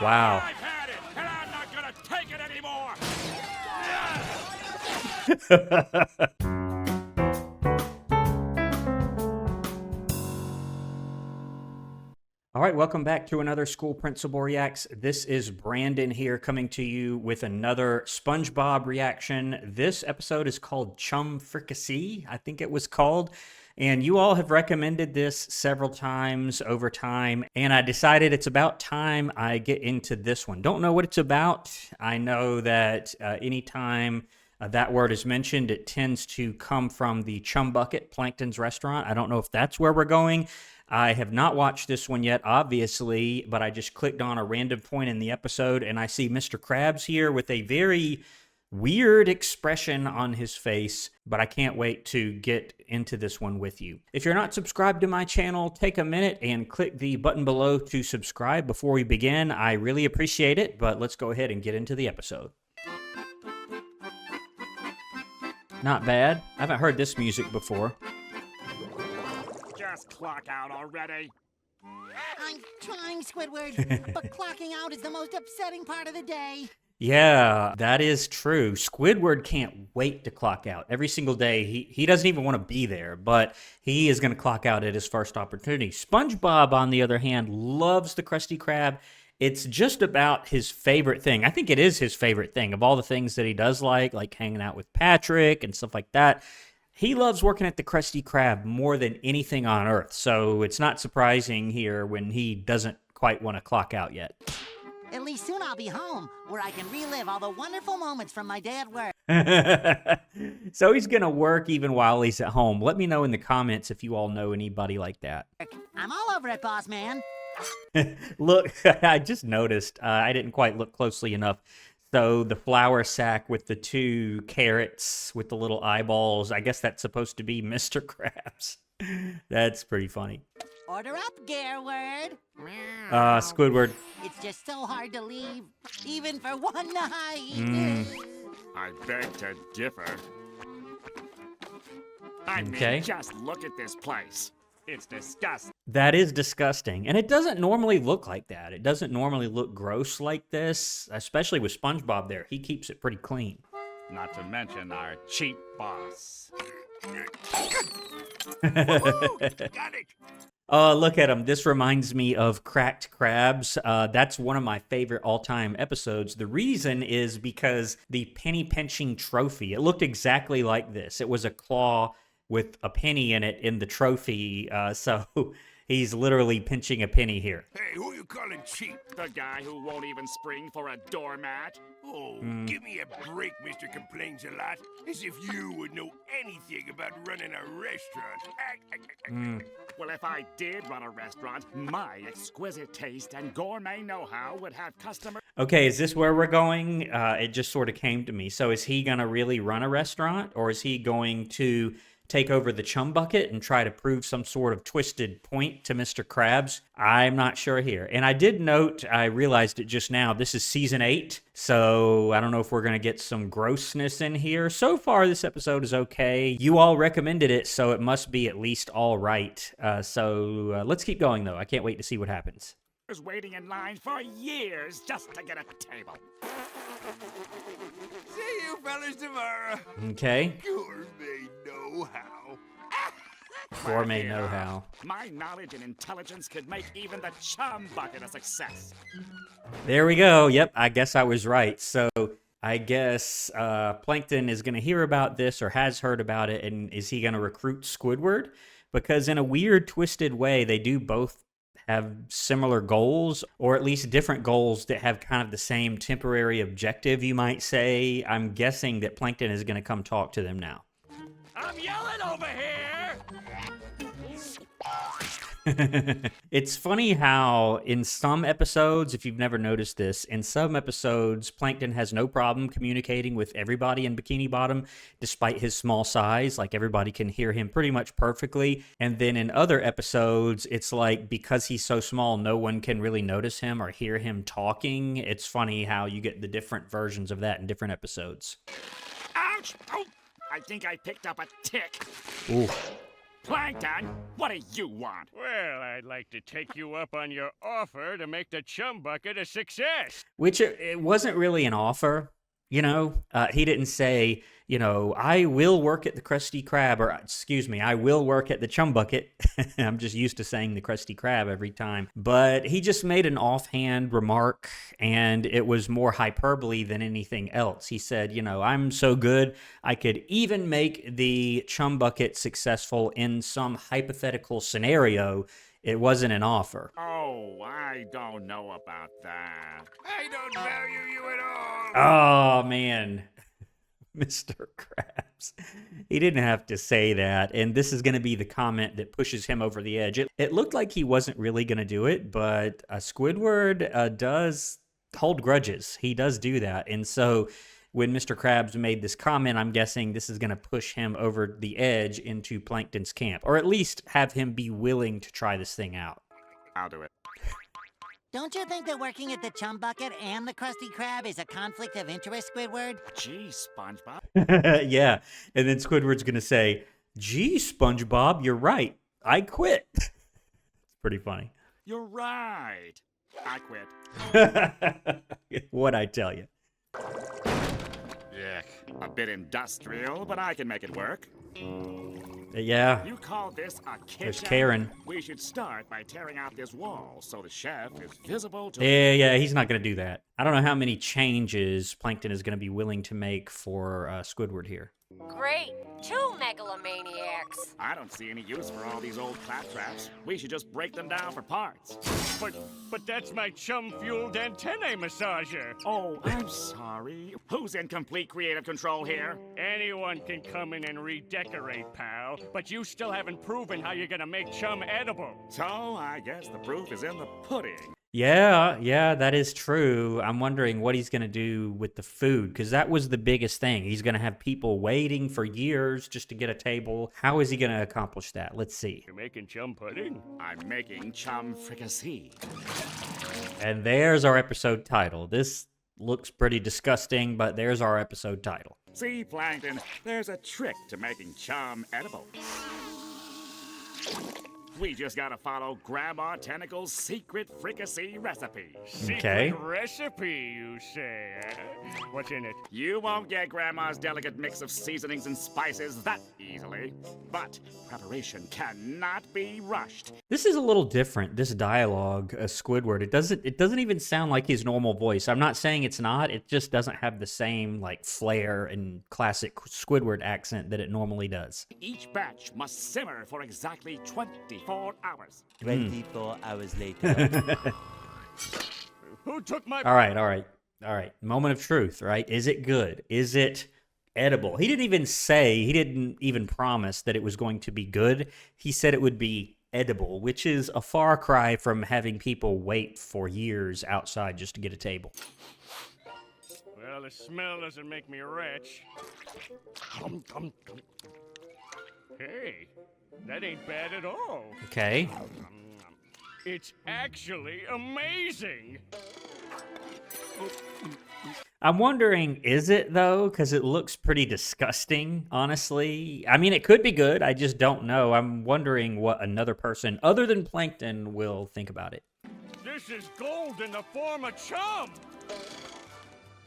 Wow. I've had it, and I'm not gonna take it anymore. All right, welcome back to another School Principal Reacts. This is Brandon here coming to you with another SpongeBob reaction. This episode is called Chum Fricacy, I think it was called. And you all have recommended this several times over time, and I decided it's about time I get into this one. Don't know what it's about. I know that anytime that word is mentioned, it tends to come from the Chum Bucket, Plankton's restaurant. I don't know if that's where we're going. I have not watched this one yet, obviously, but I just clicked on a random point in the episode, and I see Mr. Krabs here with a very weird expression on his face, but I can't wait to get into this one with you. If you're not subscribed to my channel, take a minute and click the button below to subscribe before we begin. I really appreciate it, but let's go ahead and get into the episode. Not bad. I haven't heard this music before. Just clock out already. I'm trying, Squidward, but clocking out is the most upsetting part of the day. Yeah, that is true. Squidward can't wait to clock out. Every single day, he doesn't even want to be there, but he is going to clock out at his first opportunity. SpongeBob, on the other hand, loves the Krusty Krab. It's just about his favorite thing. I think it is his favorite thing. Of all the things that he does like hanging out with Patrick and stuff like that, he loves working at the Krusty Krab more than anything on Earth. So it's not surprising here when he doesn't quite want to clock out yet. At least soon I'll be home, where I can relive all the wonderful moments from my day at work. So he's going to work even while he's at home. Let me know in the comments if you all know anybody like that. I'm all over it, boss man. Look, I just noticed. I didn't quite look closely enough. So the flour sack with the two carrots with the little eyeballs, I guess that's supposed to be Mr. Krabs. That's pretty funny. Order up, Gareward. Squidward. It's just so hard to leave, even for one night. I beg to differ. I Okay. mean, just look at this place. It's disgusting. That is disgusting. And it doesn't normally look like that. It doesn't normally look gross like this, especially with SpongeBob there. He keeps it pretty clean. Not to mention our cheap boss. Got it. Look at him. This reminds me of Cracked Krabs. That's one of my favorite all-time episodes. The reason is because the penny pinching trophy, it looked exactly like this. It was a claw with a penny in it in the trophy. So he's literally pinching a penny here. Hey, who you calling cheap? The guy who won't even spring for a doormat. Oh, give me a break, Mr. Complains a Lot. As if you would know anything about running a restaurant. Well, if I did run a restaurant, my exquisite taste and gourmet know-how would have customers. Okay, is this where we're going? It just sort of came to me. So is he going to really run a restaurant, or is he going to take over the Chum Bucket and try to prove some sort of twisted point to Mr. Krabs? I'm not sure here. And I did note, I realized it just now, this is season 8, so I don't know if we're going to get some grossness in here. So far, this episode is okay. You all recommended it, so it must be at least all right. So let's keep going, though. I can't wait to see what happens. Was waiting in line for years just to get a table. See you fellas tomorrow. Okay. Gourmet know-how. Gourmet know-how. My knowledge and intelligence could make even the Chum Bucket a success. There we go. Yep, I guess I was right. So I guess Plankton is going to hear about this or has heard about it, and is he going to recruit Squidward? Because in a weird, twisted way, they do both have similar goals, or at least different goals that have kind of the same temporary objective, you might say. I'm guessing that Plankton is going to come talk to them now. I'm yelling over here! It's funny how in some episodes, if you've never noticed this, in some episodes, Plankton has no problem communicating with everybody in Bikini Bottom, despite his small size. Like, everybody can hear him pretty much perfectly. And then in other episodes, it's like, because he's so small, no one can really notice him or hear him talking. It's funny how you get the different versions of that in different episodes. Ouch! Oh, I think I picked up a tick. Ooh. Plankton, what do you want? Well, I'd like to take you up on your offer to make the Chum Bucket a success. Which it wasn't really an offer, you know. He didn't say, you know, I will work at the Krusty Krab, or excuse me, I will work at the Chum Bucket. I'm just used to saying the Krusty Krab every time. But he just made an offhand remark, and it was more hyperbole than anything else. He said, you know, I'm so good, I could even make the Chum Bucket successful in some hypothetical scenario. It wasn't an offer. Oh, I don't know about that. I don't value you at all. Oh, man. Mr. Krabs. He didn't have to say that, and this is going to be the comment that pushes him over the edge. It looked like he wasn't really going to do it, but Squidward does hold grudges. He does do that, and so when Mr. Krabs made this comment, I'm guessing this is going to push him over the edge into Plankton's camp, or at least have him be willing to try this thing out. I'll do it. Don't you think that working at the Chum Bucket and the Krusty Krab is a conflict of interest, Squidward? Gee, SpongeBob. Yeah, and then Squidward's going to say, gee, SpongeBob, you're right. I quit. It's pretty funny. You're right. I quit. What'd I tell you? Yuck. A bit industrial, but I can make it work. Yeah, You call this a kitchen? there's Karen. We should start by tearing out this wall so the chef is visible to... Yeah, he's not going to do that. I don't know how many changes Plankton is going to be willing to make for Squidward here. Great! 2 megalomaniacs! I don't see any use for all these old claptraps. We should just break them down for parts. But that's my chum-fueled antennae massager. Oh, I'm sorry. Who's in complete creative control here? Anyone can come in and redecorate, pal, but you still haven't proven how you're gonna make chum edible. So, I guess the proof is in the pudding. Yeah, that is true. I'm wondering what he's going to do with the food, because that was the biggest thing. He's going to have people waiting for years just to get a table. How is he going to accomplish that? Let's see. You're making chum pudding? I'm making Chum Fricassee. And there's our episode title. This looks pretty disgusting, but there's our episode title. See, Plankton, there's a trick to making chum edible. We just gotta follow Grandma Tentacles' secret fricassee recipe. Okay. Secret recipe, you say? What's in it? You won't get Grandma's delicate mix of seasonings and spices that easily. But preparation cannot be rushed. This is a little different, this dialogue, Squidward. It doesn't even sound like his normal voice. I'm not saying it's not. It just doesn't have the same, like, flair and classic Squidward accent that it normally does. Each batch must simmer for exactly 24 hours. 24 hours later. Who took my... All right. Moment of truth, right? Is it good? Is it edible? He didn't even promise that it was going to be good. He said it would be edible, which is a far cry from having people wait for years outside just to get a table. Well, the smell doesn't make me rich. Hey, that ain't bad at all. Okay. It's actually amazing. I'm wondering, is it though? Because it looks pretty disgusting, honestly. I mean, it could be good. I just don't know. I'm wondering what another person other than Plankton will think about it. This is gold in the form of chum.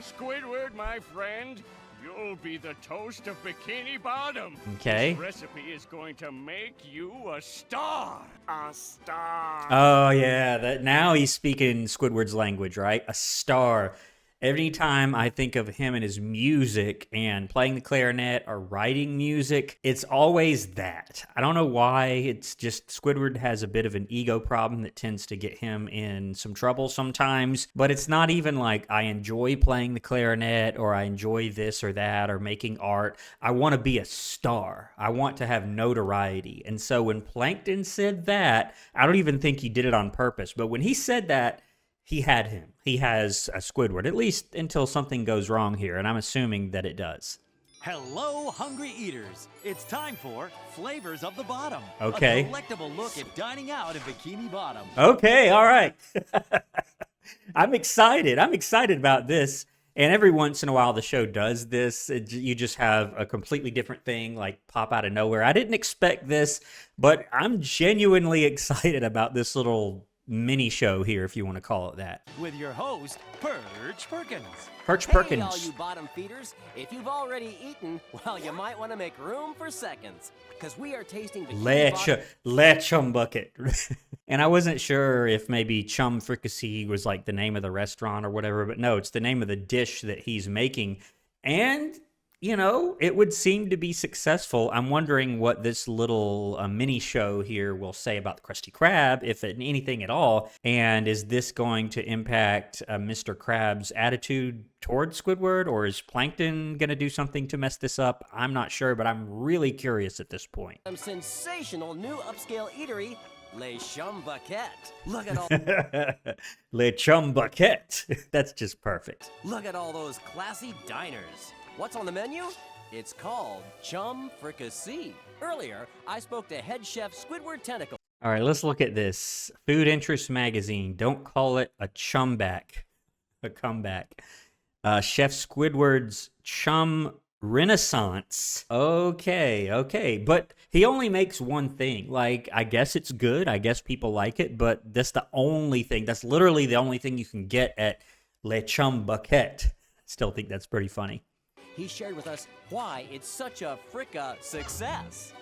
Squidward, my friend, you'll be the toast of Bikini Bottom. Okay. This recipe is going to make you a star. A star. Oh, yeah. Now he's speaking Squidward's language, right? A star. Anytime I think of him and his music and playing the clarinet or writing music, it's always that. I don't know why. It's just Squidward has a bit of an ego problem that tends to get him in some trouble sometimes. But it's not even like I enjoy playing the clarinet or I enjoy this or that or making art. I want to be a star. I want to have notoriety. And so when Plankton said that, I don't even think he did it on purpose. But when he said that, he had him. He has a Squidward, at least until something goes wrong here, and I'm assuming that it does. Hello, hungry eaters. It's time for Flavors of the Bottom. Okay. A delectable look at dining out in Bikini Bottom. Okay, all right. I'm excited. I'm excited about this. And every once in a while, the show does this. You just have a completely different thing like pop out of nowhere. I didn't expect this, but I'm genuinely excited about this little mini show here, if you want to call it that. With your host, Perch Perkins. Perch Hey, Perkins. all you bottom feeders. If you've already eaten, well, you might want to make room for seconds. Because we are tasting Le Chum Bucket. And I wasn't sure if maybe Chum Fricacy was like the name of the restaurant or whatever, but no, it's the name of the dish that he's making. And, you know, it would seem to be successful. I'm wondering what this little mini show here will say about the Krusty Krab, if anything at all. And is this going to impact Mr. Krabs' attitude towards Squidward, or is Plankton going to do something to mess this up? I'm not sure, but I'm really curious at this point. some sensational new upscale eatery, Les Chum Bucket. Look at all Le Chum Bucket. That's just perfect. look at all those classy diners. What's on the menu? It's called Chum Fricassee. Earlier, I spoke to head chef Squidward Tentacles. All right, let's look at this. Food Interest Magazine. Don't call it a chumback. A comeback. Chef Squidward's Chum Renaissance. Okay. But he only makes one thing. Like, I guess it's good. I guess people like it. But that's the only thing. That's literally the only thing you can get at Le Chum Bucket. Still think that's pretty funny. He shared with us why it's such a fricka success.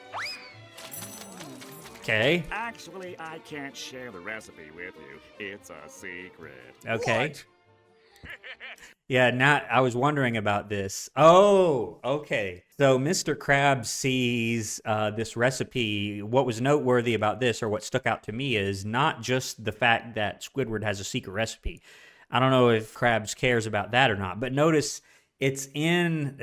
Okay. Actually, I can't share the recipe with you. It's a secret. Okay. What? Yeah, I was wondering about this. Oh, okay. So Mr. Krabs sees this recipe. What was noteworthy about this, or what stuck out to me, is not just the fact that Squidward has a secret recipe. I don't know if Krabs cares about that or not, but notice it's in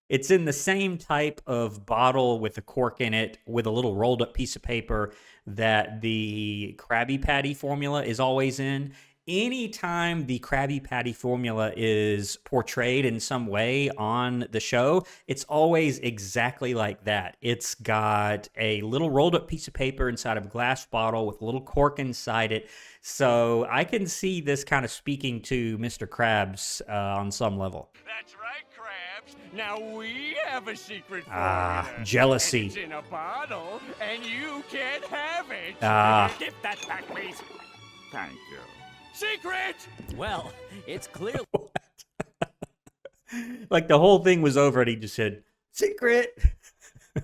the same type of bottle with a cork in it, with a little rolled up piece of paper that the Krabby Patty formula is always in. Anytime the Krabby Patty formula is portrayed in some way on the show, it's always exactly like that. It's got a little rolled up piece of paper inside of a glass bottle with a little cork inside it. So I can see this kind of speaking to Mr. Krabs on some level. That's right, Krabs. Now we have a secret formula. Jealousy. And it's in a bottle, and you can't have it. Give that back, please. Thank you. Secret! Well, it's clear. Like the whole thing was over and he just said, secret.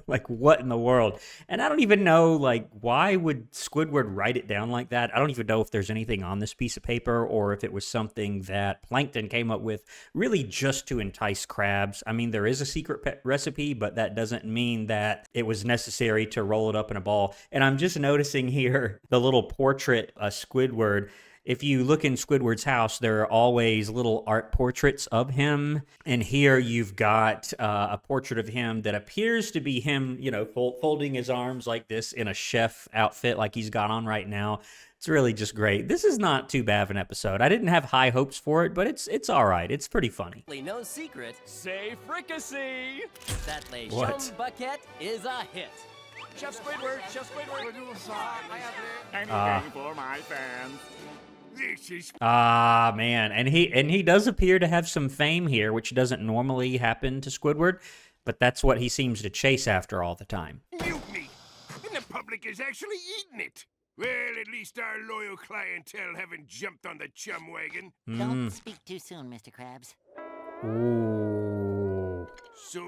Like, what in the world? And I don't even know, like, why would Squidward write it down like that? I don't even know if there's anything on this piece of paper or if it was something that Plankton came up with really just to entice Krabs. I mean, there is a secret recipe, but that doesn't mean that it was necessary to roll it up in a ball. And I'm just noticing here the little portrait of Squidward. If you look in Squidward's house, there are always little art portraits of him. And here you've got a portrait of him that appears to be him, you know, folding his arms like this in a chef outfit like he's got on right now. It's really just great. This is not too bad of an episode. I didn't have high hopes for it, but it's all right. It's pretty funny. No secret, Say fricassee! that Les What? Chum Bucket is a hit. Chef Squidward! Chef Squidward! Anything for my fans. This is Man, and he does appear to have some fame here, which doesn't normally happen to Squidward, but that's what he seems to chase after all the time. mutiny, and the public is actually eating it. Well, at least our loyal clientele haven't jumped on the chum wagon. Don't speak too soon, Mr. Krabs. Ooh. So,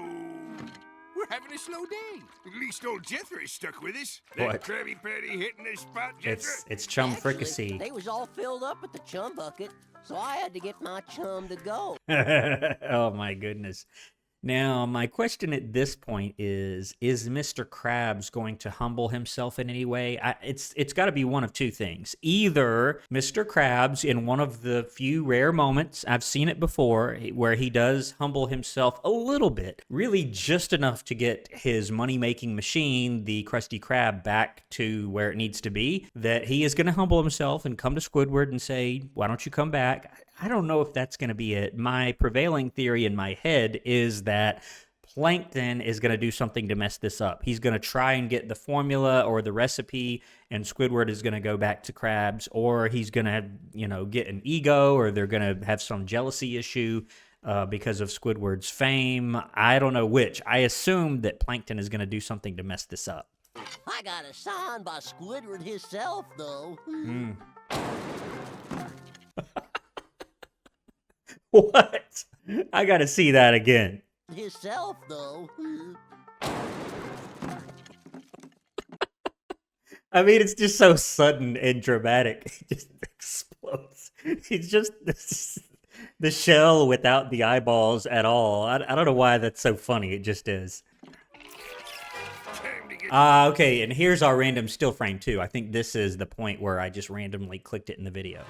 we're having a slow day. At least old Jethro is stuck with us. That What? Krabby Patty hitting the spot, Jethro? It's Chum Actually, Fricassee. they was all filled up at the chum bucket, so I had to get my chum to go. Oh my goodness. Now, my question at this point is Mr. Krabs going to humble himself in any way? It's got to be one of two things. Either Mr. Krabs, in one of the few rare moments, I've seen it before, where he does humble himself a little bit, really just enough to get his money-making machine, the Krusty Krab, back to where it needs to be, that he is going to humble himself and come to Squidward and say, why don't you come back? I don't know if that's going to be it. My prevailing theory in my head is that Plankton is going to do something to mess this up. He's going to try and get the formula or the recipe, and Squidward is going to go back to Krabs, or he's going to, get an ego, or they're going to have some jealousy issue because of Squidward's fame. I don't know which. I assume that Plankton is going to do something to mess this up. I got a sign by Squidward himself, though. What? I got to see that again. Himself, though. I mean, it's just so sudden and dramatic. It just explodes. It's just the shell without the eyeballs at all. I don't know why that's so funny. It just is. Okay, and here's our random still frame too. I think this is the point where I just randomly clicked it in the video.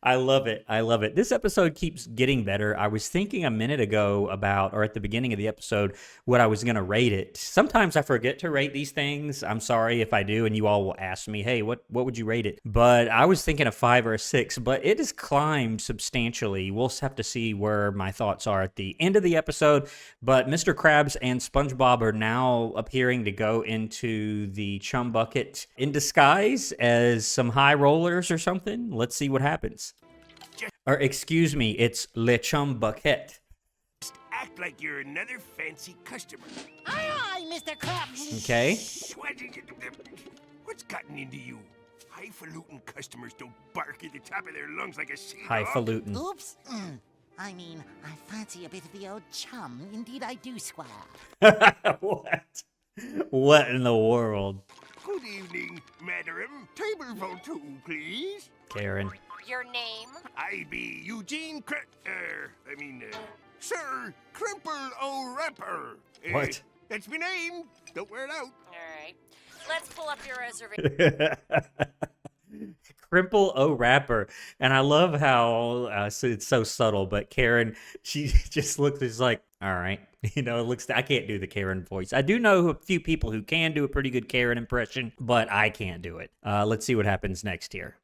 I love it. I love it. This episode keeps getting better. I was thinking a minute ago about, or at the beginning of the episode, what I was going to rate it. Sometimes I forget to rate these things. I'm sorry if I do, and you all will ask me, hey, what would you rate it? But I was thinking a 5 or a 6, but it has climbed substantially. We'll have to see where my thoughts are at the end of the episode. But Mr. Krabs and SpongeBob are now appearing to go into the Chum Bucket in disguise as some high rollers or something. Let's see what happens. Or excuse me, it's Le Chum Bucket. Just act like you're another fancy customer. Aye, aye, Mr. Krabs. Okay. What's gotten into you? Highfalutin customers don't bark at the top of their lungs like a sea dog. Highfalutin. Oops. I mean, I fancy a bit of the old chum. Indeed I do, Squire. What? What in the world? Good evening, madam. Table for 2, please. Karen. Your name? I be Eugene Sir Crimple O'Rapper. What? That's my name. Don't wear it out. All right. Let's pull up your reservation. Crimple O'Rapper. And I love how so it's so subtle, but Karen, she just looks just like, all right. It looks, I can't do the Karen voice. I do know a few people who can do a pretty good Karen impression, but I can't do it. Let's see what happens next here.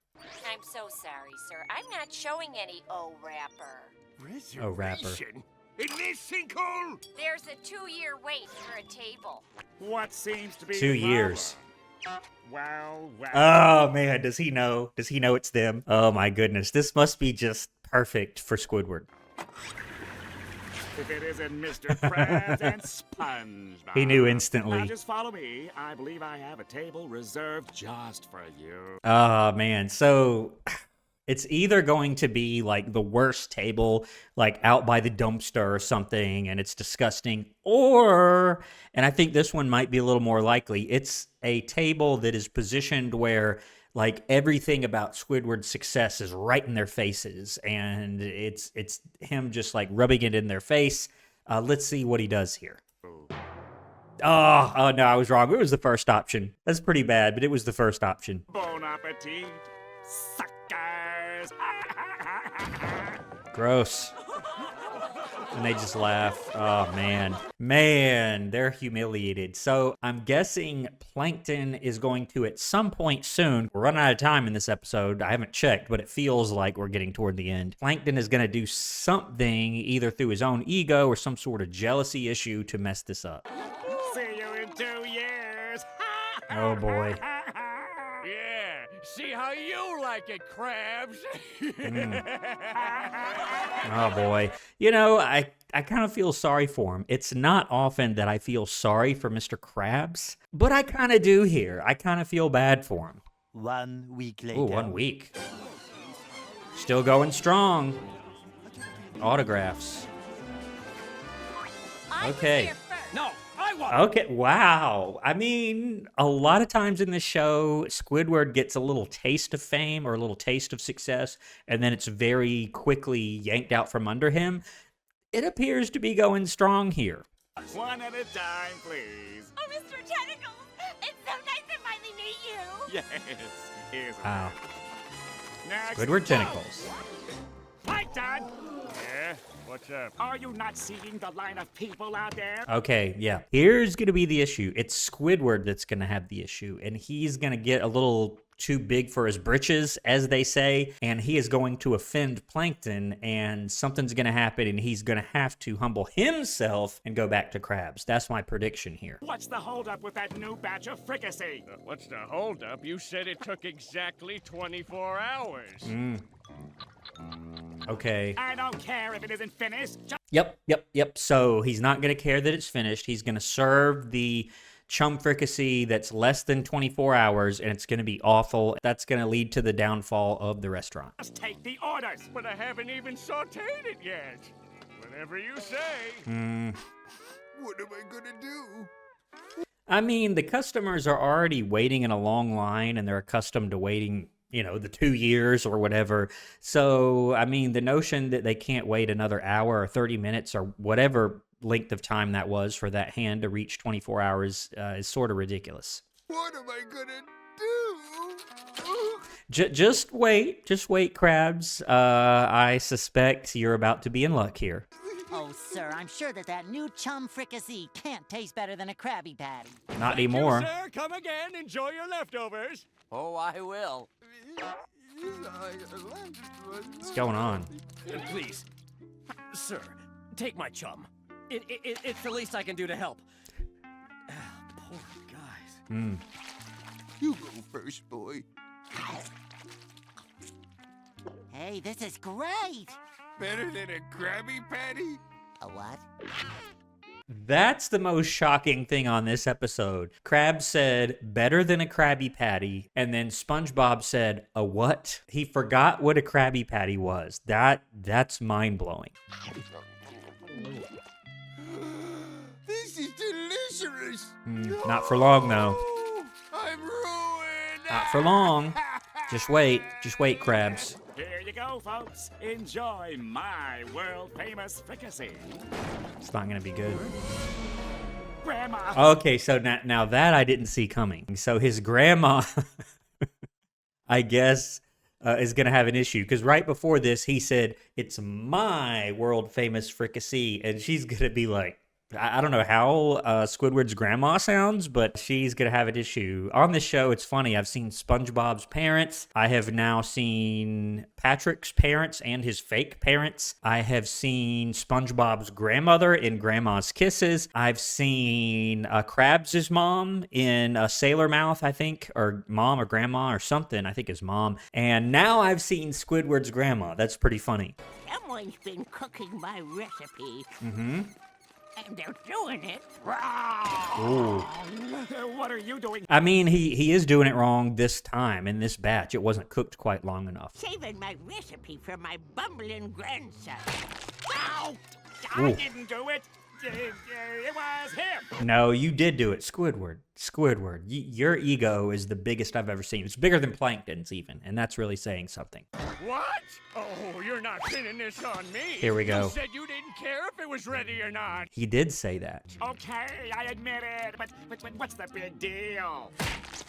I'm so sorry, sir. I'm not showing any O-Rapper. Reservation? In this sinkhole? There's a 2-year wait for a table. What seems to be 2 years. Well. Oh, man. Does he know? Does he know it's them? Oh, my goodness. This must be just perfect for Squidward. If it isn't Mr. Krabs and SpongeBob. He knew instantly. Now just follow me. I believe I have a table reserved just for you. Oh, man. So it's either going to be like the worst table, like out by the dumpster or something, and it's disgusting, or, and I think this one might be a little more likely, it's a table that is positioned where like everything about Squidward's success is right in their faces, and it's him just like rubbing it in their face. Let's see what he does here. Oh no, I was wrong. It was the first option. That's pretty bad, but it was the first option. Bon appetit, suckers. Gross. And they just laugh. Oh, man. Man, they're humiliated. So I'm guessing Plankton is going to, at some point soon, we're running out of time in this episode. I haven't checked, but it feels like we're getting toward the end. Plankton is going to do something, either through his own ego or some sort of jealousy issue, to mess this up. See you in 2 years. Oh, boy. Yeah, see how you like it, Krabs. Oh, boy. I kind of feel sorry for him. It's not often that I feel sorry for Mr. Krabs, but I kind of do here. I kind of feel bad for him. 1 week later. Ooh, 1 week. Still going strong. Autographs. Okay. No, I want. Okay, wow. I mean, a lot of times in this show, Squidward gets a little taste of fame or a little taste of success, and then it's very quickly yanked out from under him. It appears to be going strong here. One at a time, please. Oh, Mr. Tentacles, it's so nice to finally meet you. Yes, here's Wow. Next. Squidward Tentacles. Plankton! Yeah? What's up? Are you not seeing the line of people out there? Okay, yeah. Here's going to be the issue. It's Squidward that's going to have the issue, and he's going to get a little too big for his britches, as they say, and he is going to offend Plankton, and something's going to happen, and he's going to have to humble himself and go back to Krabs. That's my prediction here. What's the holdup with that new batch of fricassee? What's the holdup? You said it took exactly 24 hours. Okay. I don't care if it isn't finished. Yep. So he's not going to care that it's finished. He's going to serve the Chum Fricassee that's less than 24 hours, and it's going to be awful. That's going to lead to the downfall of the restaurant. Just take the orders. But I haven't even sauteed it yet. Whatever you say. What am I gonna do? I mean, the customers are already waiting in a long line, and they're accustomed to waiting, the 2 years or whatever. So, I mean, the notion that they can't wait another hour or 30 minutes or whatever length of time that was for that hand to reach 24 hours is sort of ridiculous. What am I gonna do? Just wait, Krabs. I suspect you're about to be in luck here. Oh, sir, I'm sure that new Chum Fricassee can't taste better than a Krabby Patty. Not anymore. Thank you, sir. Come again. Enjoy your leftovers. Oh, I will. What's going on? Please, sir, take my chum. It's the least I can do to help. Poor guys. You go first, boy. Hey, this is great. Better than a Krabby Patty? A what? That's the most shocking thing on this episode. Krabs said, better than a Krabby Patty, and then SpongeBob said, a what? He forgot what a Krabby Patty was. That's mind-blowing. This is delicious. Not for long, though. I'm ruined. Not for long. Just wait, Krabs. Here you go, folks. Enjoy my world-famous fricassee. It's not going to be good. Grandma. Okay, so now that I didn't see coming. So his grandma, I guess, is going to have an issue. Because right before this, he said, it's my world-famous fricassee. And she's going to be like, I don't know how Squidward's grandma sounds, but she's going to have an issue. On this show, it's funny. I've seen SpongeBob's parents. I have now seen Patrick's parents and his fake parents. I have seen SpongeBob's grandmother in Grandma's Kisses. I've seen Krabs' mom in Sailor Mouth, I think, or mom or grandma or something. I think it's mom. And now I've seen Squidward's grandma. That's pretty funny. Someone's been cooking my recipe. And they're doing it Ooh. What are you doing? I mean, he is doing it wrong this time in this batch. It wasn't cooked quite long enough. saving my recipe for my bumbling grandson. Ow! Ooh. I didn't do it. It was him. No, you did do it, Squidward. Your ego is the biggest I've ever seen. It's bigger than Plankton's even, and that's really saying something. What? Oh, you're not pinning this on me. Here we go. You said you didn't care if it was ready or not. He did say that. Okay, I admit it, but what's the big deal?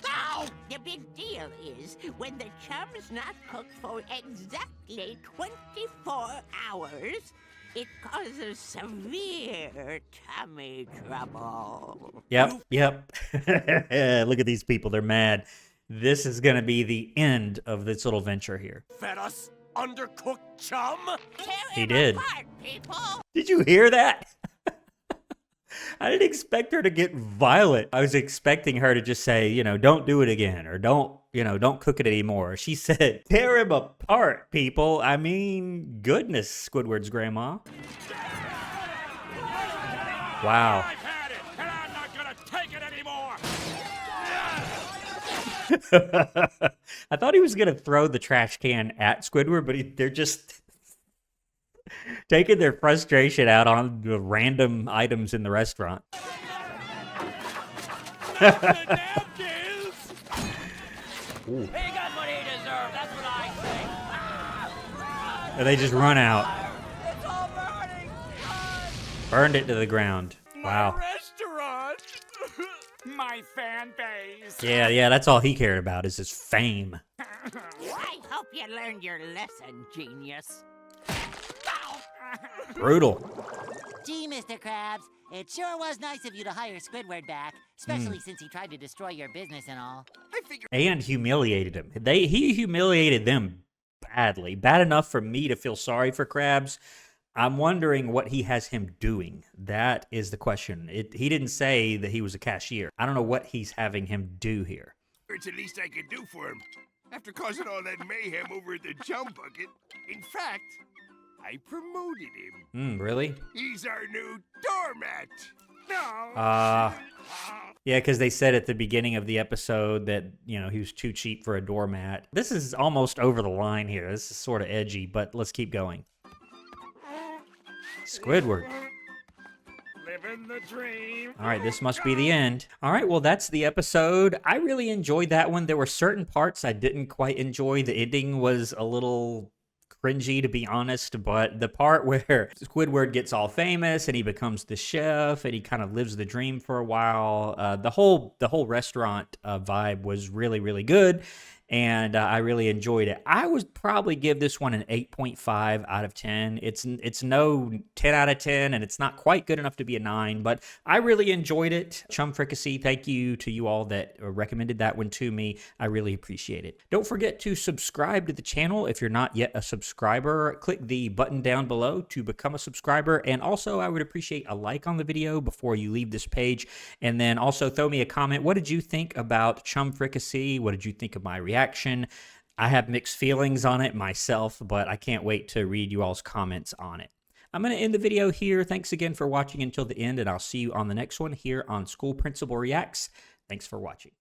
Ow! The big deal is when the chum's not cooked for exactly 24 hours, it causes severe tummy trouble. Yep. Look at these people. They're mad. This is going to be the end of this little venture here. Fed us undercooked chum? Tear He him did. apart, people! Did you hear that? I didn't expect her to get violent. I was expecting her to just say, don't do it again, or don't cook it anymore. She said, tear him apart, people. I mean, goodness, Squidward's grandma. Wow. I've had it, and I'm not gonna take it anymore. I thought he was going to throw the trash can at Squidward, but they're just taking their frustration out on the random items in the restaurant. The napkins! Ooh. He got what he deserved, that's what I say. And they just run out. It's all burning! Burned it to the ground. Wow. Restaurant! My fan base. Yeah, that's all he cared about is his fame. I hope you learned your lesson, genius. Brutal. Gee, Mr. Krabs, it sure was nice of you to hire Squidward back, especially since he tried to destroy your business and all. And humiliated him. He humiliated them badly. Bad enough for me to feel sorry for Krabs. I'm wondering what he has him doing. That is the question. He didn't say that he was a cashier. I don't know what he's having him do here. It's the least I could do for him. After causing all that mayhem over at the Chum Bucket. In fact, I promoted him. Really? He's our new doormat. No. Yeah, because they said at the beginning of the episode that, you know, he was too cheap for a doormat. This is almost over the line here. This is sort of edgy, but let's keep going. Squidward. Living the dream. All right, this must be the end. All right, well, that's the episode. I really enjoyed that one. There were certain parts I didn't quite enjoy. The ending was a little cringy, to be honest, but the part where Squidward gets all famous and he becomes the chef and he kind of lives the dream for a while, the whole restaurant vibe was really, really good. And I really enjoyed it. I would probably give this one an 8.5 out of 10. It's no 10 out of 10, and it's not quite good enough to be a 9, but I really enjoyed it. Chum Fricassee, thank you to you all that recommended that one to me. I really appreciate it. Don't forget to subscribe to the channel if you're not yet a subscriber. Click the button down below to become a subscriber, and also I would appreciate a like on the video before you leave this page, and then also throw me a comment. What did you think about Chum Fricassee? What did you think of my reaction? I have mixed feelings on it myself, but I can't wait to read you all's comments on it. I'm going to end the video here. Thanks again for watching until the end, and I'll see you on the next one here on School Principal Reacts. Thanks for watching.